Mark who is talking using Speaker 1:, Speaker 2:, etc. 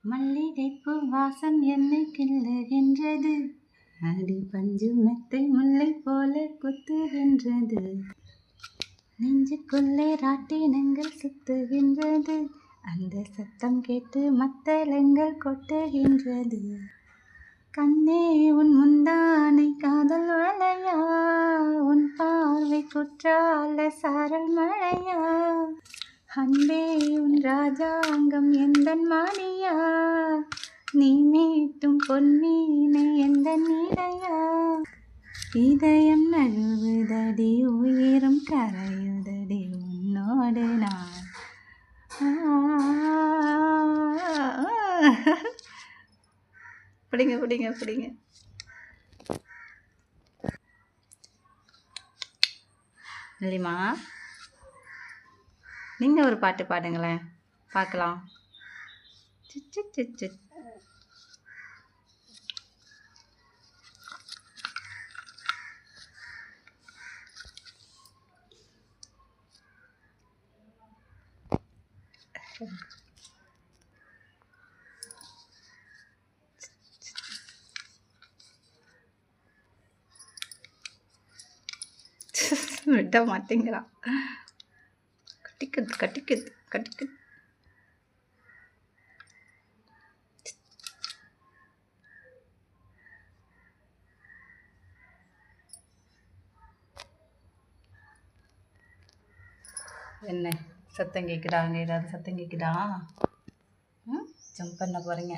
Speaker 1: மல்லிகைப்பூ வாசம் என்னை கிள்ளுகின்றது, அடி பஞ்சு மெத்தை முல்லை போல குத்துகின்றது, நெஞ்சுக்குள்ளே ராட்டினங்கள் சுத்துகின்றது, அந்த சத்தம் கேட்டு மத்தளங்கள் கொட்டுகின்றது. கண்ணே உன் முந்தானை காதல் வளையா, உன் பார்வை குற்றால சாரல் மழையா, அன்பே உன் ராஜாங்கம் எந்தன் மானியா, நீ மீட்டும் பொன்மீனை எந்தன் நீரையா, இதயம் நழுவுதடி உயிரும் கரையுதடி உன்னோடு நான். பிடிங்க பிடிங்க பிடிங்க. இல்லைம்மா, நீங்கள் ஒரு பாட்டு பாடுங்களேன் பார்க்கலாம். சிச்சு சிச்சு. விட மாட்டேங்கிறான். கட்டிக்குது கட்டிக்குது கட்டிக்குது. என்ன சத்தம் கேட்குதா? அங்கே ஏதாவது சத்தம் கேட்குதா? ஜம்ப் பண்ண போகிறீங்க.